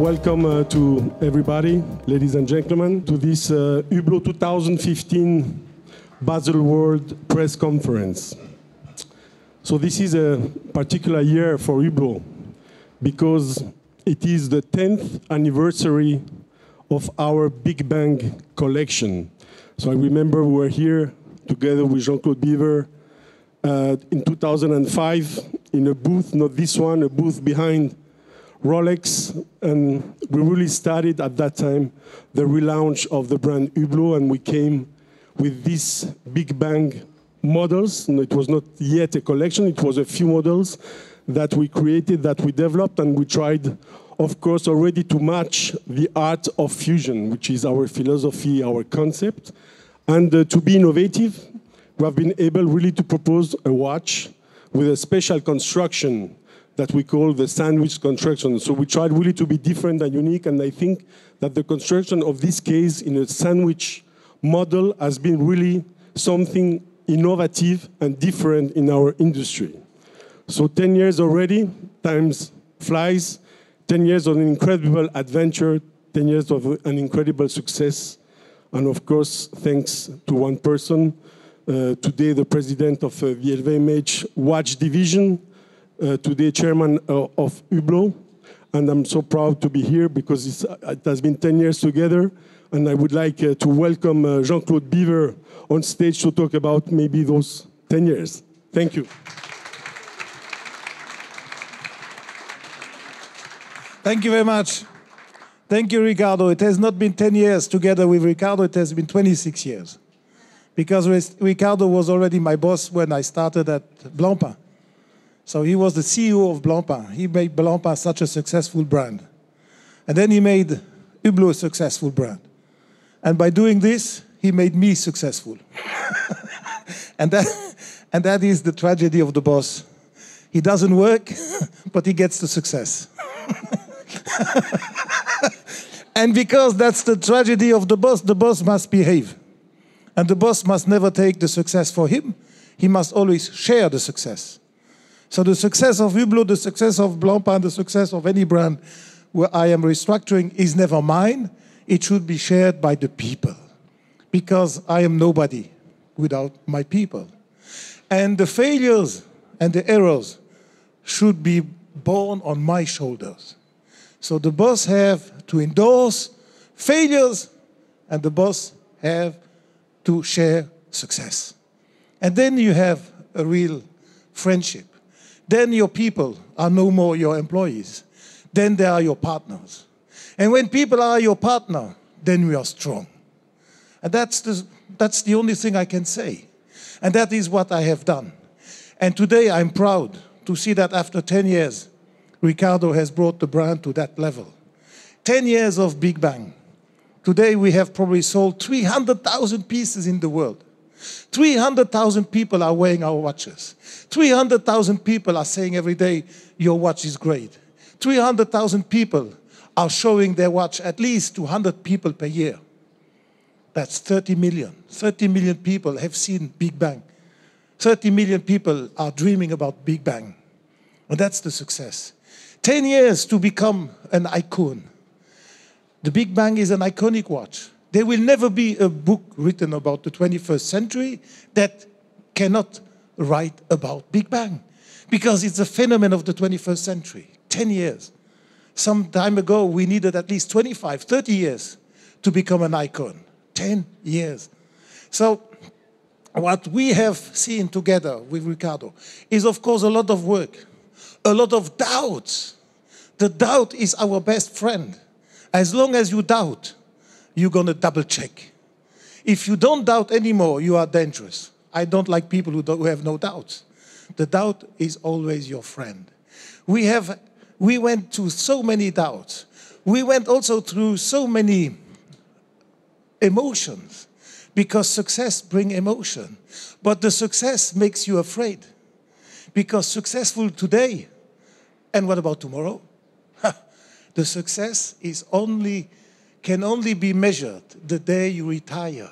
Welcome to everybody, ladies and gentlemen, to this Hublot 2015 Baselworld press conference. So this is a particular year for Hublot because it is the 10th anniversary of our Big Bang collection. So I remember we were here together with Jean-Claude Biver in 2005 in a booth, not this one, a booth behind Rolex, and we really started at that time the relaunch of the brand Hublot, and we came with these Big Bang models. And it was not yet a collection, it was a few models that we created, that we developed, and we tried, of course, already to match the art of fusion, which is our philosophy, our concept. And to be innovative, we have been able really to propose a watch with a special construction that we call the sandwich construction. So we tried really to be different and unique, and I think that the construction of this case in a sandwich model has been really something innovative and different in our industry. So 10 years already, time flies, 10 years of an incredible adventure, 10 years of an incredible success, and of course, thanks to one person, today the president of the LVMH watch division, today chairman of Hublot, and I'm so proud to be here because it has been 10 years together, and I would like to welcome Jean-Claude Biver on stage to talk about maybe those 10 years. Thank you. Thank you very much. Thank you, Ricardo. It has not been 10 years together with Ricardo, it has been 26 years. Because Ricardo was already my boss when I started at Blancpain. So he was the CEO of Blancpain. He made Blancpain such a successful brand. And then he made Hublot a successful brand. And by doing this, he made me successful. and that is the tragedy of the boss. He doesn't work, but he gets the success. And because that's the tragedy of the boss must behave. And the boss must never take the success for him. He must always share the success. So the success of Hublot, the success of Blancpain, the success of any brand where I am restructuring is never mine. It should be shared by the people. Because I am nobody without my people. And the failures and the errors should be borne on my shoulders. So the boss have to endorse failures, and the boss have to share success. And then you have a real friendship. Then your people are no more your employees. Then they are your partners. And when people are your partner, then we are strong. And that's the only thing I can say. And that is what I have done. And today I'm proud to see that after 10 years, Ricardo has brought the brand to that level. 10 years of Big Bang. Today we have probably sold 300,000 pieces in the world. 300,000 people are wearing our watches. 300,000 people are saying every day, your watch is great. 300,000 people are showing their watch at least to 100 people per year. That's 30 million. 30 million people have seen Big Bang. 30 million people are dreaming about Big Bang. And that's the success. 10 years to become an icon. The Big Bang is an iconic watch. There will never be a book written about the 21st century that cannot write about Big Bang. Because it's a phenomenon of the 21st century. 10 years. Some time ago, we needed at least 25, 30 years to become an icon. 10 years. So what we have seen together with Ricardo is, of course, a lot of work, a lot of doubts. The doubt is our best friend. As long as you doubt, you're going to double check. If you don't doubt anymore, you are dangerous. I don't like people who have no doubts. The doubt is always your friend. We went through so many doubts. We went also through so many emotions, because success brings emotion. But the success makes you afraid. Because successful today, and what about tomorrow? The success can only be measured the day you retire.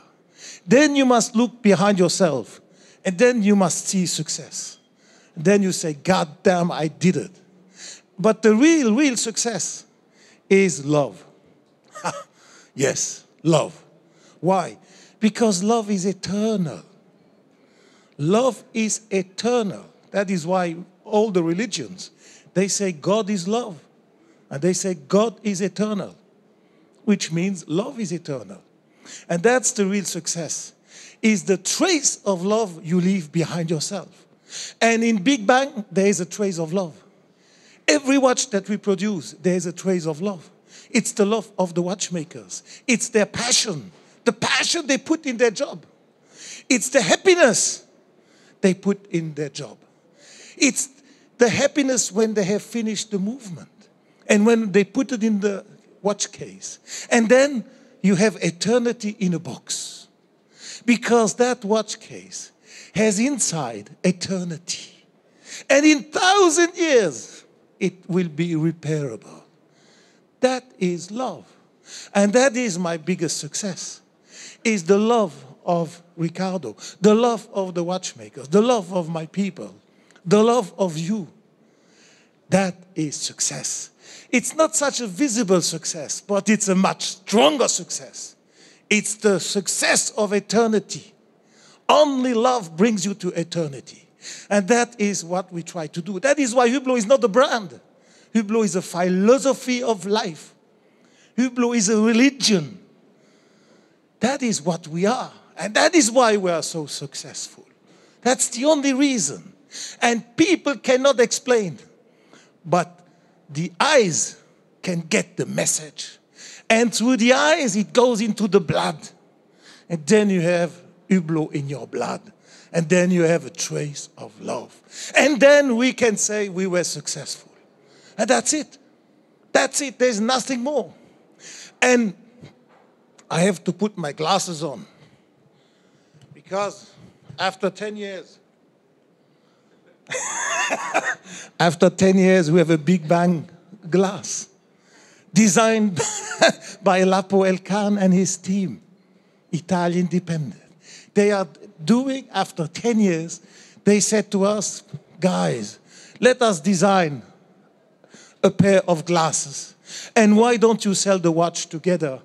Then you must look behind yourself, and then you must see success. Then you say, God damn, I did it. But the real success is love. Yes, love. Why? Because love is eternal. Love is eternal. That is why all the religions, they say God is love. And they say God is eternal, which means love is eternal. And that's the real success, is the trace of love you leave behind yourself. And in Big Bang, there is a trace of love. Every watch that we produce, there is a trace of love. It's the love of the watchmakers. It's their passion, the passion they put in their job. It's the happiness they put in their job. It's the happiness when they have finished the movement and when they put it in the watch case. And then you have eternity in a box, because that watch case has inside eternity. And in 1,000 years, it will be repairable. That is love. And that is my biggest success, is the love of Ricardo, the love of the watchmakers, the love of my people, the love of you. That is success. It's not such a visible success, but it's a much stronger success. It's the success of eternity. Only love brings you to eternity. And that is what we try to do. That is why Hublot is not a brand. Hublot is a philosophy of life. Hublot is a religion. That is what we are. And that is why we are so successful. That's the only reason. And people cannot explain. But the eyes can get the message. And through the eyes, it goes into the blood. And then you have Hublot in your blood. And then you have a trace of love. And then we can say we were successful. And that's it. That's it. There's nothing more. And I have to put my glasses on, because after 10 years, after 10 years, we have a Big Bang glass designed by Lapo El Khan and his team, Italia Independent. They are doing, after 10 years, they said to us, guys, let us design a pair of glasses. And why don't you sell the watch together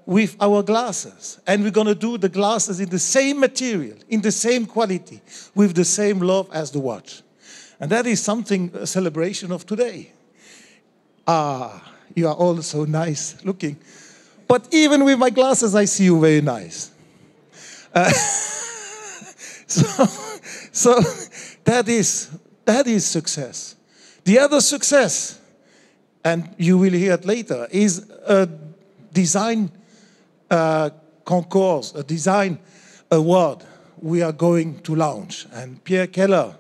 with our glasses? And we're going to do the glasses in the same material, in the same quality, with the same love as the watch. And that is something, a celebration of today. You are all so nice looking. But even with my glasses, I see you very nice. So that is success. The other success, and you will hear it later, is a design concourse, a design award we are going to launch. And Pierre Keller,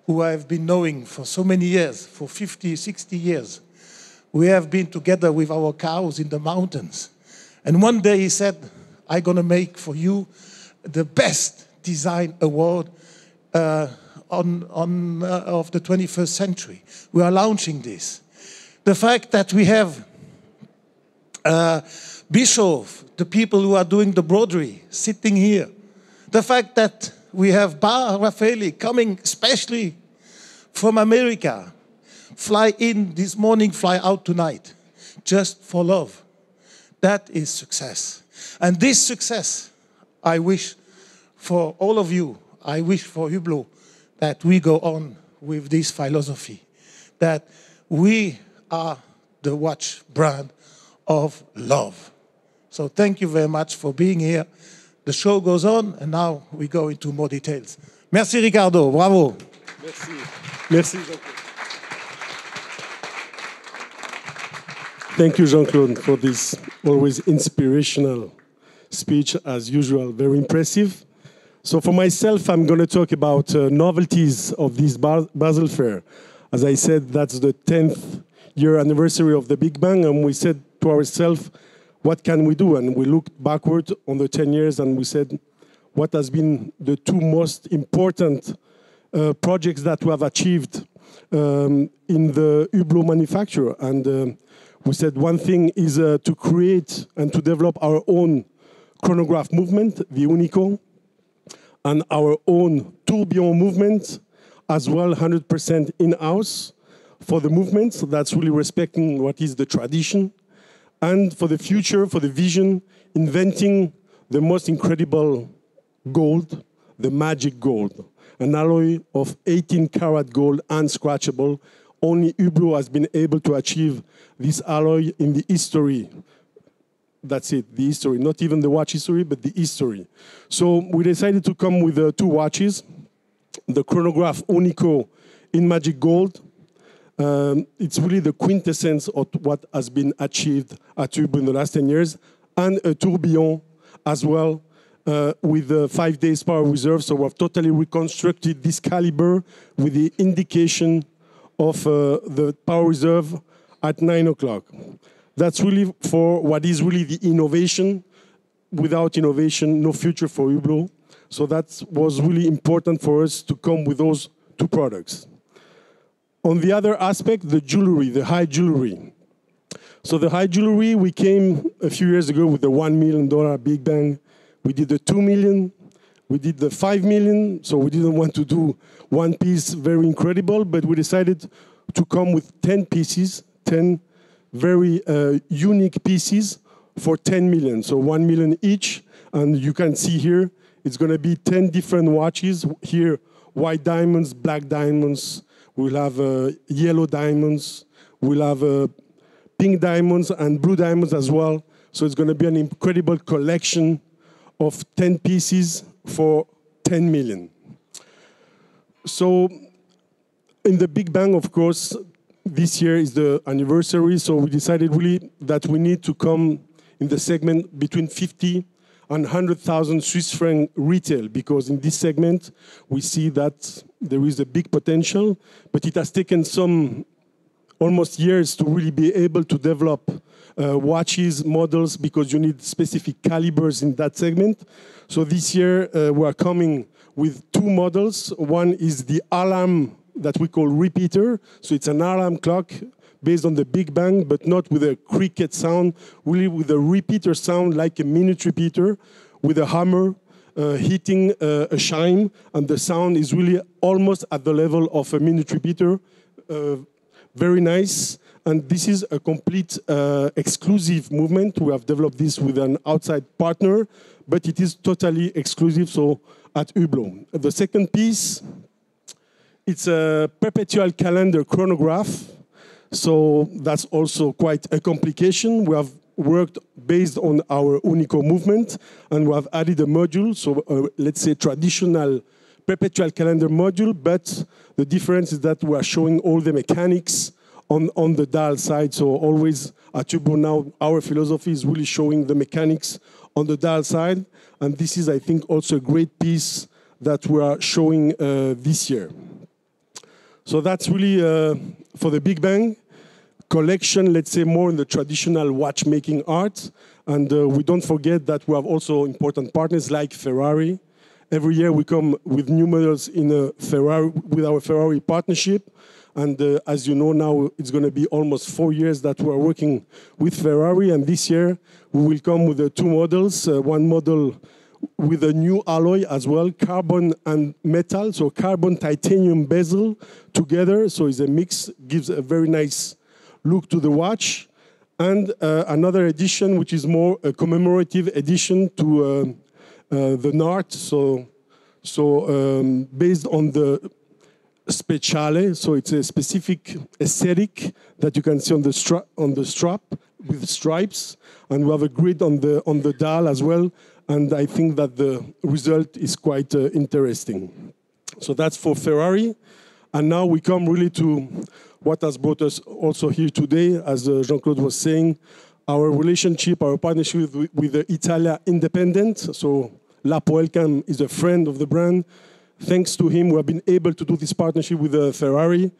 who I have been knowing for so many years, for 50, 60 years, we have been together with our cows in the mountains. And one day he said, I'm going to make for you the best design award of the 21st century. We are launching this. The fact that we have Bischoff, the people who are doing the broderie, sitting here. The fact that we have Bar Raffaelli coming especially from America, fly in this morning, fly out tonight, just for love. That is success. And this success, I wish for all of you, I wish for Hublot, that we go on with this philosophy, that we are the watch brand of love. So thank you very much for being here. The show goes on, and now we go into more details. Merci Ricardo, bravo. Merci. Merci, Jean-Claude. Thank you, Jean-Claude, for this always inspirational speech, as usual, very impressive. So for myself, I'm going to talk about novelties of this Basel Fair. As I said, that's the 10th year anniversary of the Big Bang, and we said to ourselves, what can we do? And we looked backward on the 10 years, and we said, what has been the two most important projects that we have achieved in the Hublot manufacture? And we said one thing is to create and to develop our own chronograph movement, the Unico, and our own tourbillon movement, as well 100% in-house for the movement, so that's really respecting what is the tradition, and for the future, for the vision, inventing the most incredible gold, the magic gold, an alloy of 18-karat gold, unscratchable. Only Hublot has been able to achieve this alloy in the history. That's it, the history, not even the watch history, but the history. So we decided to come with two watches, the chronograph Unico in magic gold. It's really the quintessence of what has been achieved at Hublot in the last 10 years, and a tourbillon as well, with 5 days power reserve. So we've totally reconstructed this caliber with the indication of the power reserve at 9 o'clock. That's really for what is really the innovation. Without innovation, no future for Hublot. So that was really important for us to come with those two products. On the other aspect, the jewelry, the high jewelry. So the high jewelry, we came a few years ago with the $1 million Big Bang. We did the 2 million. We did the 5 million. So we didn't want to do one piece very incredible, but we decided to come with 10 pieces, 10 very unique pieces for 10 million. So 1 million each. And you can see here, it's going to be 10 different watches. Here, white diamonds, black diamonds. We'll have yellow diamonds. We'll have pink diamonds and blue diamonds as well. So it's going to be an incredible collection of 10 pieces for 10 million. So in the Big Bang, of course, this year is the anniversary, so we decided really that we need to come in the segment between 50 and 100,000 Swiss franc retail, because in this segment, we see that there is a big potential, but it has taken some almost years to really be able to develop watches, models, because you need specific calibers in that segment. So this year, we are coming with two models. One is the alarm that we call repeater. So it's an alarm clock based on the Big Bang, but not with a cricket sound, really with a repeater sound like a minute repeater with a hammer hitting a chime, and the sound is really almost at the level of a minute repeater. Very nice. And this is a complete exclusive movement. We have developed this with an outside partner, but it is totally exclusive, so at Hublot. The second piece, it's a perpetual calendar chronograph. So that's also quite a complication. We have worked based on our Unico movement, and we have added a module, so let's say traditional perpetual calendar module, but the difference is that we are showing all the mechanics on the dial side. So always at Hublot now, our philosophy is really showing the mechanics on the dial side, and this is, I think, also a great piece that we are showing this year. So that's really for the Big Bang collection, let's say more in the traditional watchmaking art. And we don't forget that we have also important partners like Ferrari. Every year we come with new models in a Ferrari, with our Ferrari partnership. And as you know now, it's going to be almost 4 years that we're working with Ferrari. And this year we will come with two models, one model with a new alloy as well, carbon and metal, so carbon titanium bezel together. So it's a mix, gives a very nice look to the watch. And another edition, which is more a commemorative edition to the NART, so based on the Speciale, so it's a specific aesthetic that you can see on the strap with stripes, and we have a grid on the dial as well. And I think that the result is quite interesting. So that's for Ferrari. And now we come really to what has brought us also here today, as Jean-Claude was saying, our relationship, our partnership with the Italia Independent. So Lapo Elkan is a friend of the brand. Thanks to him, we have been able to do this partnership with Ferrari.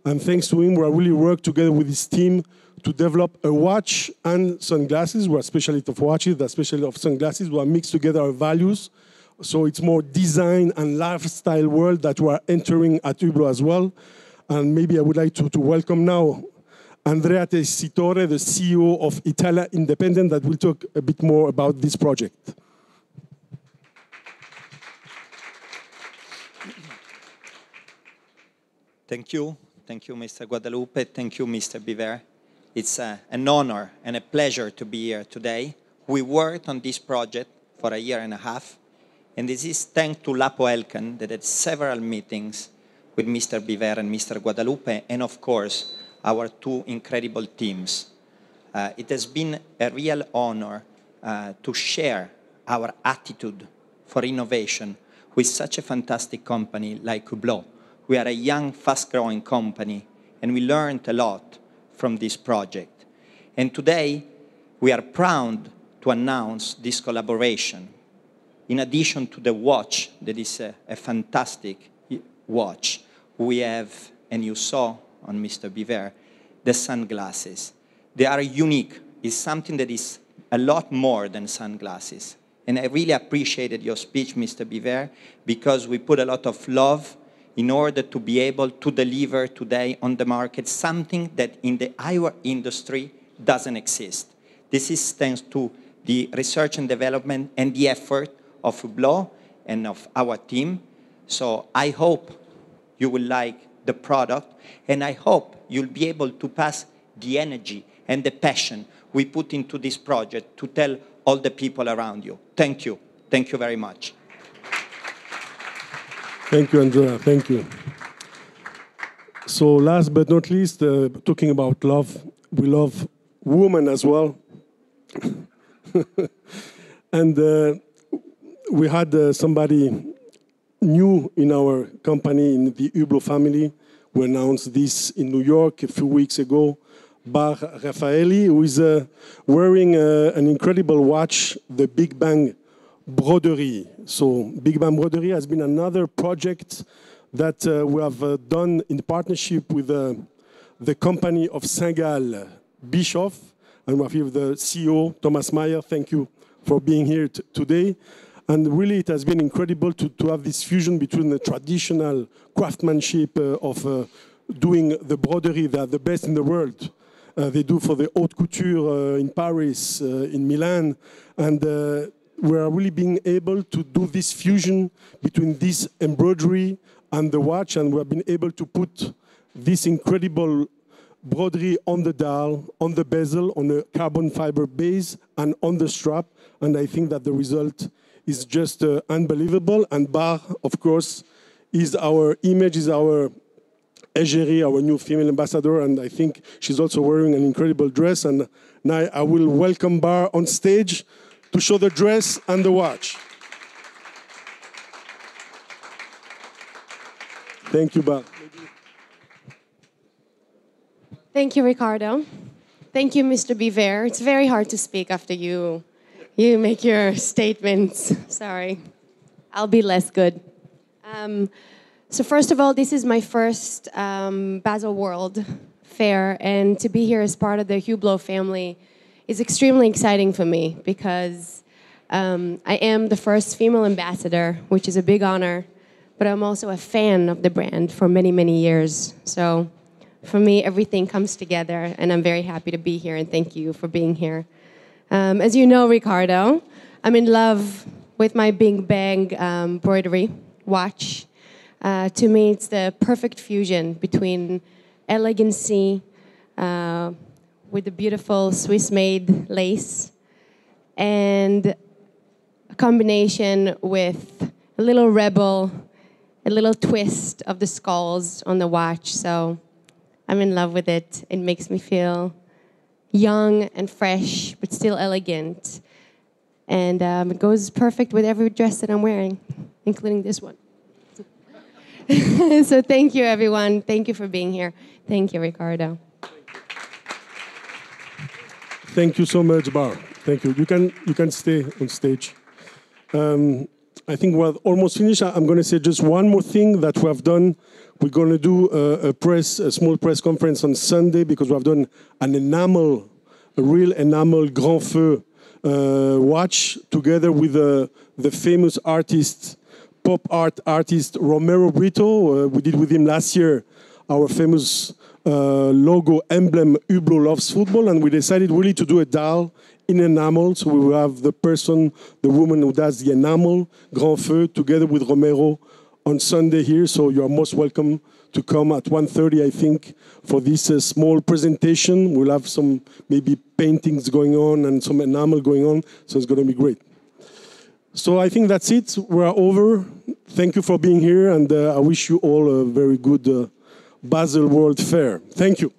And thanks to him, we have really worked together with his team to develop a watch and sunglasses. We are specialists of watches, the specialist of sunglasses. We have mixed together our values. So it's more design and lifestyle world that we are entering at Hublot as well. And maybe I would like to welcome now Andrea Tessitore, the CEO of Italia Independent, that will talk a bit more about this project. Thank you. Thank you, Mr. Guadalupe. Thank you, Mr. Biver. It's an honor and a pleasure to be here today. We worked on this project for a year and a half, and this is thanks to Lapo Elkan that had several meetings with Mr. Biver and Mr. Guadalupe, and of course, our two incredible teams. It has been a real honor to share our attitude for innovation with such a fantastic company like Hublot. We are a young, fast-growing company, and we learned a lot from this project. And today, we are proud to announce this collaboration. In addition to the watch, that is a fantastic watch, we have, and you saw on Mr. Biver, the sunglasses. They are unique. It's something that is a lot more than sunglasses. And I really appreciated your speech, Mr. Biver, because we put a lot of love in order to be able to deliver today on the market something that in the eyewear industry doesn't exist. This is thanks to the research and development and the effort of Hublot and of our team. So I hope you will like the product, and I hope you'll be able to pass the energy and the passion we put into this project to tell all the people around you. Thank you. Thank you very much. Thank you, Andrea. Thank you. So last but not least, talking about love, we love women as well. And we had somebody new in our company, in the Hublot family. We announced this in New York a few weeks ago. Bar Raffaelli, who is wearing an incredible watch, the Big Bang Broderie. So Big Bang Broderie has been another project that we have done in partnership with the company of Saint-Gall Bischoff, and we have here the CEO, Thomas Meyer. Thank you for being here today. And really, it has been incredible to have this fusion between the traditional craftsmanship of doing the broderie. They are the best in the world. They do for the haute couture in Paris, in Milan. And we are really being able to do this fusion between this embroidery and the watch. And we have been able to put this incredible broderie on the dial, on the bezel, on a carbon fiber base, and on the strap. And I think that the result is just unbelievable. And Bar, of course, is our image, is our égérie, our new female ambassador. And I think she's also wearing an incredible dress. And now I will welcome Bar on stage to show the dress and the watch. Thank you, Bar. Thank you, Ricardo. Thank you, Mr. Biver. It's very hard to speak after you make your statements. Sorry. I'll be less good. So first of all, this is my first Baselworld fair, and to be here as part of the Hublot family is extremely exciting for me because I am the first female ambassador, which is a big honor, but I'm also a fan of the brand for many, many years. So for me, everything comes together, and I'm very happy to be here, and thank you for being here. As you know, Ricardo, I'm in love with my Big Bang embroidery watch. To me, it's the perfect fusion between elegancy with the beautiful Swiss-made lace and a combination with a little rebel, a little twist of the skulls on the watch. So I'm in love with it. It makes me feel young and fresh, but still elegant. And it goes perfect with every dress that I'm wearing, including this one. So thank you, everyone. Thank you for being here. Thank you, Ricardo. Thank you so much, Bar. Thank you. You can stay on stage. I think we're almost finished. I'm going to say just one more thing that we have done. We're going to do a small press conference on Sunday because we have done an enamel, a real enamel Grand Feu watch together with the famous artist, pop art artist Romero Brito. We did with him last year our famous logo emblem Hublot Loves Football, and we decided really to do a dial in enamel. So we will have the woman who does the enamel Grand Feu together with Romero on Sunday here, so you are most welcome to come at 1:30, I think, for this small presentation. We'll have some maybe paintings going on and some enamel going on, so it's going to be great. So I think that's it. We're over. Thank you for being here, and I wish you all a very good Baselworld fair. Thank you.